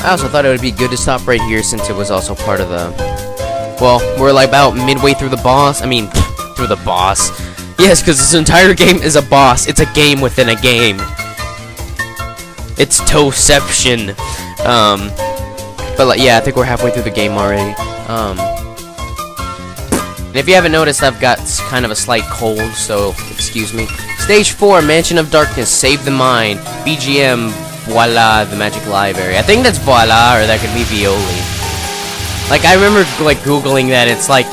I also thought it would be good to stop right here since it was also part of the... Well, we're like about midway through the boss. I mean, through the boss. Yes, because this entire game is a boss. It's a game within a game. It's Toeception. But like, yeah, I think we're halfway through the game already. And if you haven't noticed, I've got kind of a slight cold, so excuse me. Stage 4, Mansion of Darkness, Save the Mind, BGM, Voila, the Magic Library. I think that's Voila, or that could be Violi. Like, I remember, like, Googling that it's, like,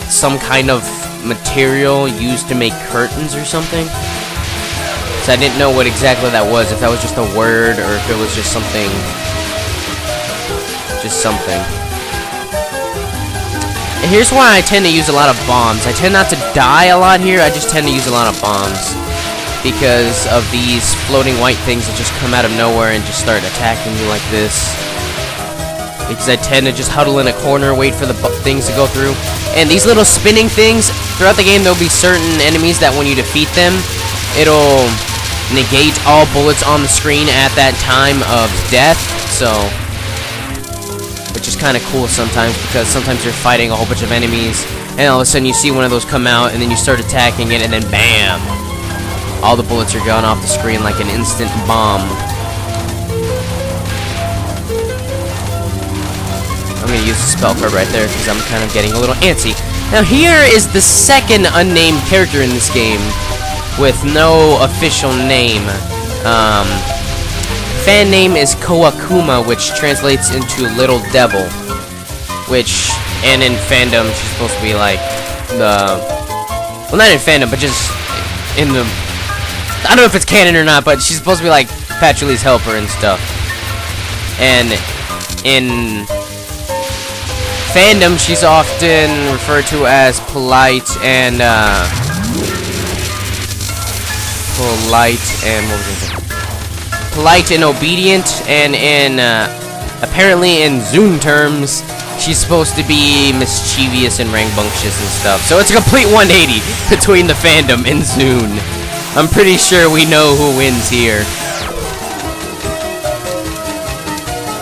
some kind of material used to make curtains or something. So I didn't know what exactly that was, if that was just a word, or if it was just something. Just something. And here's why I tend to use a lot of bombs. I tend not to die a lot here, I just tend to use a lot of bombs. Because of these floating white things that just come out of nowhere and just start attacking you like this. Because I tend to just huddle in a corner, wait for the things to go through. And these little spinning things, throughout the game there'll be certain enemies that when you defeat them, it'll negate all bullets on the screen at that time of death. So, which is kind of cool sometimes, because sometimes you're fighting a whole bunch of enemies, and all of a sudden you see one of those come out, and then you start attacking it, and then BAM! All the bullets are gone off the screen like an instant bomb. I'm gonna use the spell card right there because I'm kind of getting a little antsy. Now here is the second unnamed character in this game with no official name. Fan name is Kawakuma, which translates into Little Devil. Which, and in fandom, she's supposed to be like the... Well, not in fandom, but just in the... I don't know if it's canon or not, but she's supposed to be like Patchouli's helper and stuff. And in fandom, she's often referred to as polite and polite and obedient, and in apparently in Zune terms, she's supposed to be mischievous and rambunctious and stuff. So it's a complete 180 between the fandom and Zune. I'm pretty sure we know who wins here.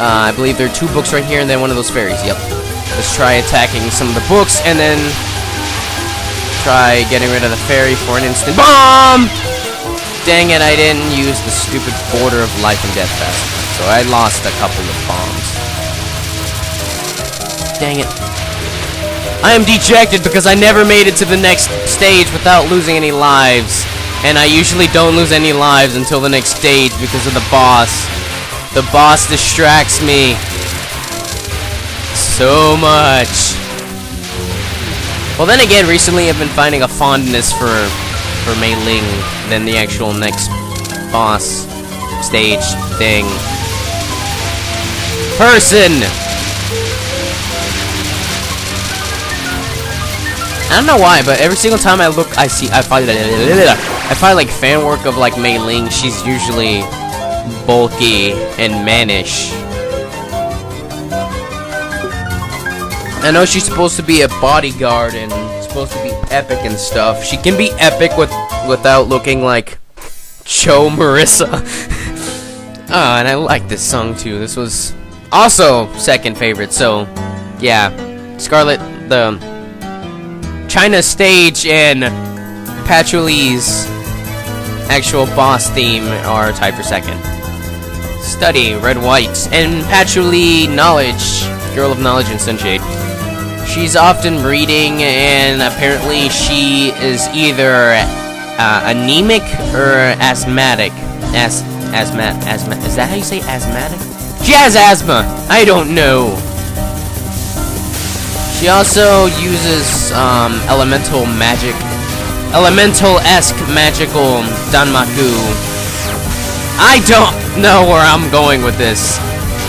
I believe there are 2 books right here and then one of those fairies. Yep. Let's try attacking some of the books and then try getting rid of the fairy for an instant bomb! Dang it, I didn't use the stupid border of life and death fast enough, so I lost a couple of bombs. Dang it. I am dejected because I never made it to the next stage without losing any lives. And I usually don't lose any lives until the next stage because of the boss. The boss distracts me so much. Well, then again, recently I've been finding a fondness for Mei Ling than the actual next boss stage thing. Person! I don't know why, but every single time I look, I find like fan work of like Mei Ling, she's usually bulky and mannish. I know she's supposed to be a bodyguard and supposed to be epic and stuff. She can be epic without looking like Cho Marissa. Oh, and I like this song too. This was also second favorite. So, yeah, Scarlet, the China stage, and Patchouli's actual boss theme are tied for second. Study, Red White, and Patchouli, Knowledge, Girl of Knowledge and Sunshade. She's often reading, and apparently she is either anemic or asthmatic. Asthma. Is that how you say asthmatic? She has asthma. I don't know. She also uses elemental-esque magical Danmaku. I don't know where I'm going with this.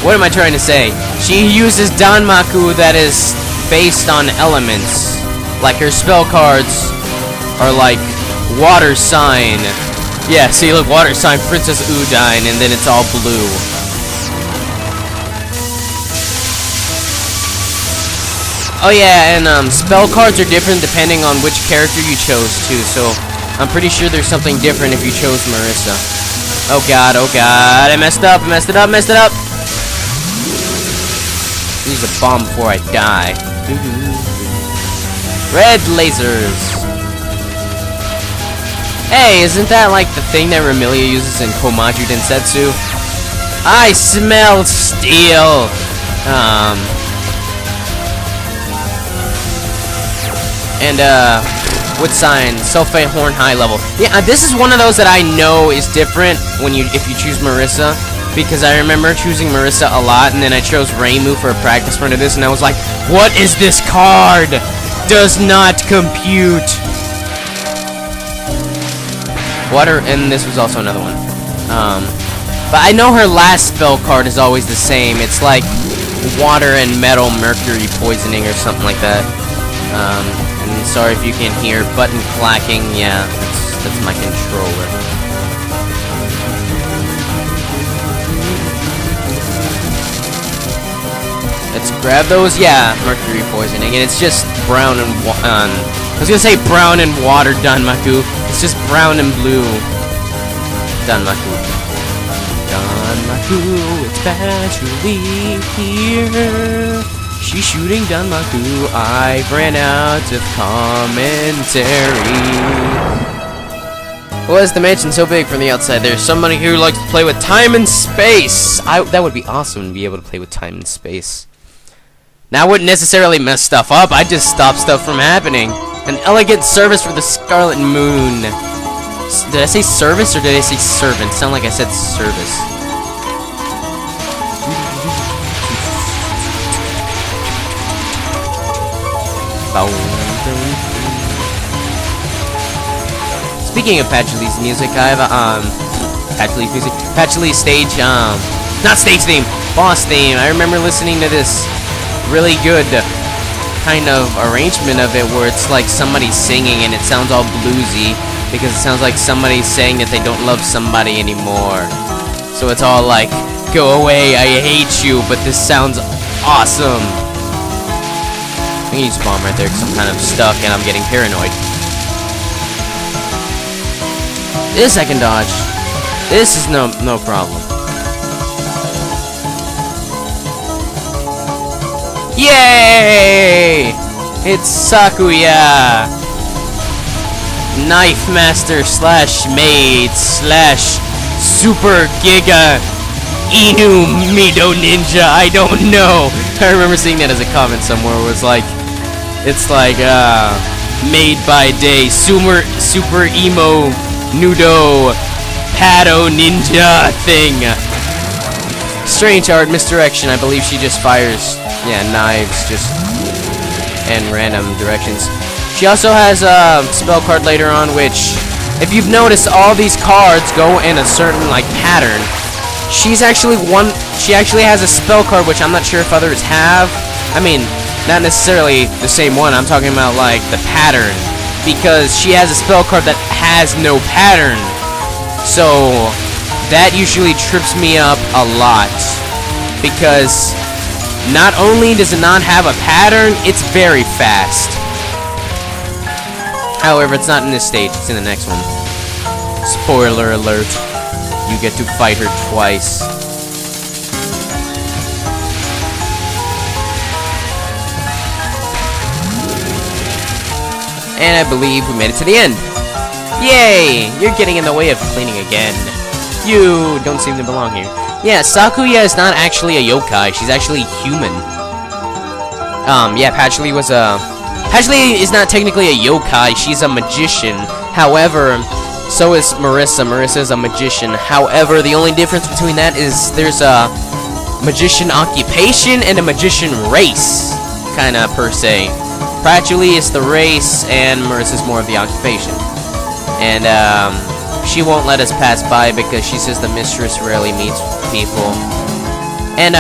What am I trying to say? She uses Danmaku that is based on elements. Like her spell cards are like water sign. Yeah, see, look, water sign, Princess Udine, and then it's all blue. Oh yeah, and spell cards are different depending on which character you chose too, so I'm pretty sure there's something different if you chose Marissa. Oh god, I messed up, messed it up. Use a bomb before I die. Red lasers. Hey, isn't that like the thing that Remilia uses in Koumakyou Densetsu? I smell steel. Wood sign, sulfate horn high level. Yeah, this is one of those that I know is different when if you choose Marissa, because I remember choosing Marissa a lot, and then I chose Reimu for a practice run of this, and I was like, what is this card? Does not compute. Water, and this was also another one. But I know her last spell card is always the same. It's like water and metal mercury poisoning or something like that. And sorry if you can hear button clacking. Yeah, that's my controller. Let's grab those. Yeah, mercury poisoning, and it's just brown and I was gonna say brown and water Danmaku. It's just brown and blue Danmaku. Danmaku, it's Patchouli here. She's shooting Danmaku. I ran out of commentary. Why is the mansion so big from the outside? There's somebody who likes to play with time and space. That would be awesome to be able to play with time and space. Now, I wouldn't necessarily mess stuff up. I'd just stop stuff from happening. An elegant service for the Scarlet Moon. Did I say service or did I say servant? Sound like I said service. Speaking of Patchouli's music, I have Patchouli's music. Patchouli's stage, not stage theme, boss theme. I remember listening to this really good kind of arrangement of it where it's like somebody singing and it sounds all bluesy because it sounds like somebody saying that they don't love somebody anymore. So it's all like, go away, I hate you, but this sounds awesome. I'm gonna use a bomb right there because I'm kind of stuck and I'm getting paranoid. This I can dodge. This is no problem. Yay! It's Sakuya! Knife Master / Maid / Super Giga Inu Mido Ninja. I don't know. I remember seeing that as a comment somewhere. It was like, it's like made by day super emo nudo pado ninja thing. Strange art misdirection. I believe she just fires, yeah, knives just in random directions. She also has a spell card later on, which, if you've noticed, all these cards go in a certain like pattern. She actually has a spell card which I'm not sure if others have. I mean, not necessarily the same one. I'm talking about like the pattern, because she has a spell card that has no pattern. So that usually trips me up a lot, because not only does it not have a pattern, it's very fast. However, it's not in this stage, it's in the next one. Spoiler alert, you get to fight her twice. And I believe we made it to the end. Yay! You're getting in the way of cleaning again. You don't seem to belong here. Yeah, Sakuya is not actually a yokai, she's actually human. Yeah, Patchouli was a... Patchouli is not technically a yokai, she's a magician. However, so is Marissa. Marissa is a magician. However, the only difference between that is there's a magician occupation and a magician race, kinda, per se. Patchouli is the race, and Marissa's more of the occupation. And, she won't let us pass by because she says the mistress rarely meets people. And,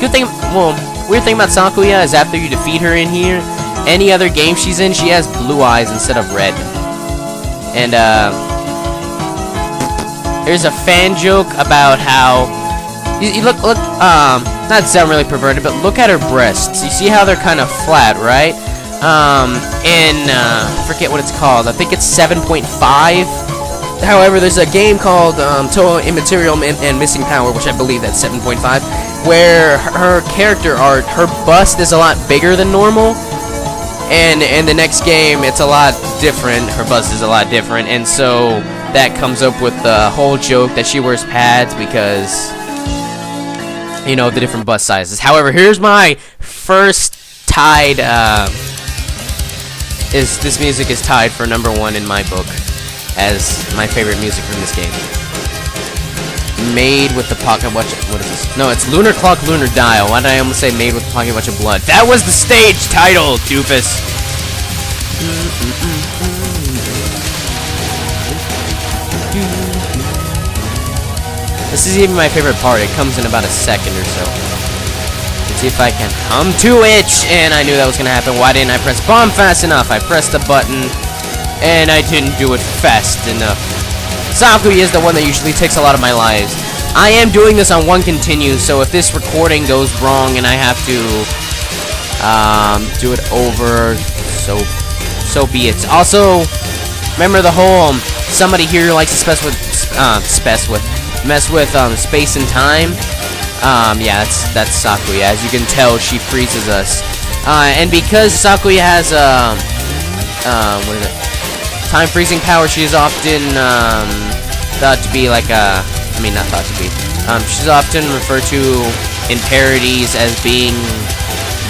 good thing, well, weird thing about Sakuya is after you defeat her in here, any other game she's in, she has blue eyes instead of red. And, there's a fan joke about how, you look, not to sound really perverted, but look at her breasts. You see how they're kind of flat, right? Forget what it's called. I think it's 7.5. However, there's a game called Touhou Immaterial and Missing Power, which I believe that's 7.5, where her character art, her bust is a lot bigger than normal, and in the next game it's a lot different. Her bust is a lot different, and so that comes up with the whole joke that she wears pads because, you know, the different bust sizes. However, here's my first tied. This music is tied for #1 in my book as my favorite music from this game. Made with the pocket watch. What is this? No, it's Lunar Clock, Lunar Dial. Why did I almost say made with the pocket watch of blood? That was the stage title, doofus. This is even my favorite part. It comes in about a second or so. Let's see if I can come to it. And I knew that was gonna happen. Why didn't I press bomb fast enough? I pressed the button, and I didn't do it fast enough. Sakuya is the one that usually takes a lot of my lives. I am doing this on one continue, so if this recording goes wrong and I have to do it over, so be it. Also, remember the whole somebody here likes to mess with space and time. Yeah, that's Sakuya. As you can tell, she freezes us. And because Sakuya has what is it? Time freezing power, she is often thought to be like not thought to be. She's often referred to in parodies as being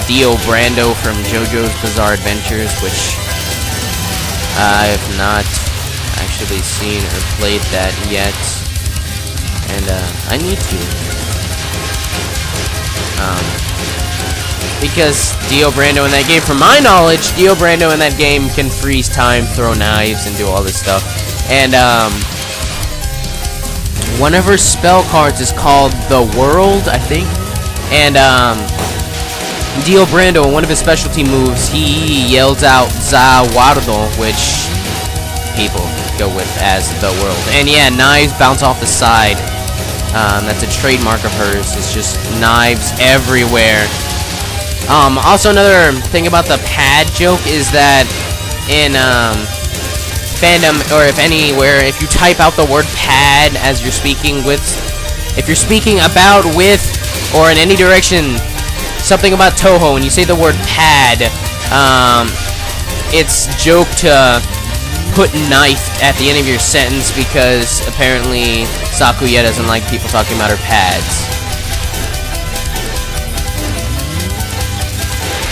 Dio Brando from JoJo's Bizarre Adventures, which I have not actually seen or played that yet, and I need to. Because Dio Brando in that game, from my knowledge, Dio Brando in that game can freeze time, throw knives, and do all this stuff. And one of her spell cards is called The World, I think. And Dio Brando, in one of his specialty moves, he yells out Zawardo, which people go with as The World. And yeah, knives bounce off the side. That's a trademark of hers. It's just knives everywhere. Also, another thing about the pad joke is that in fandom, or if anywhere, if you type out the word pad as you're speaking with, if you're speaking about, with, or in any direction, something about Touhou, and you say the word pad, it's joke to put knife at the end of your sentence because apparently Sakuya doesn't like people talking about her pads.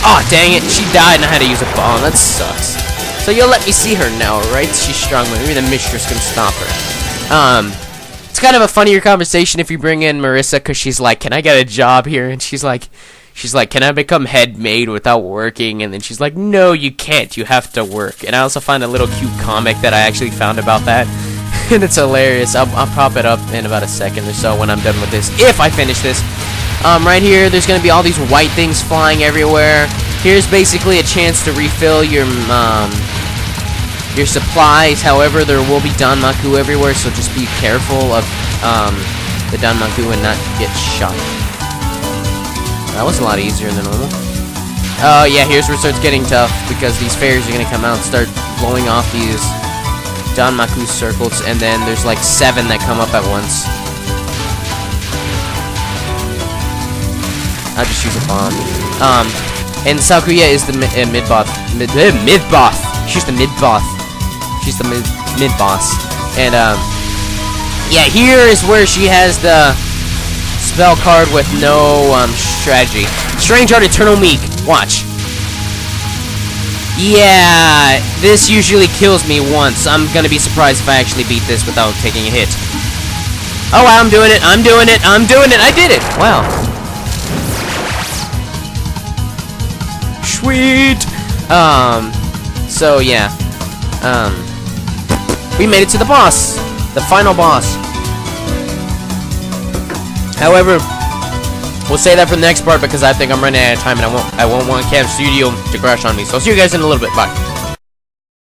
Aw, oh, dang it, she died and I had to use a bomb. That sucks. So you'll let me see her now, right? She's strong, but maybe the mistress can stop her. It's kind of a funnier conversation if you bring in Marissa, because she's like, can I get a job here? And she's like, can I become head maid without working? And then she's like, no, you can't. You have to work. And I also find a little cute comic that I actually found about that. And it's hilarious. I'll pop it up in about a second or so when I'm done with this, if I finish this. Right here, there's going to be all these white things flying everywhere. Here's basically a chance to refill your supplies. However, there will be Danmaku everywhere, so just be careful of the Danmaku and not get shot. That was a lot easier than normal. Oh, yeah, here's where it starts getting tough, because these fairies are going to come out and start blowing off these Danmaku circles, and then there's like 7 that come up at once. I'll just use a bomb. And Sakuya is the mid-boss. Mid-boss! She's the mid-boss. She's the mid-boss. And, yeah, here is where she has the spell card with no, strategy. Strange Art Eternal Meek. Watch. Yeah, this usually kills me once. I'm gonna be surprised if I actually beat this without taking a hit. Oh, wow, I'm doing it. I'm doing it. I'm doing it. I did it. Wow. Sweet. So yeah. We made it to the boss. The final boss. However, we'll say that for the next part because I think I'm running out of time and I won't want Cam Studio to crash on me. So I'll see you guys in a little bit. Bye.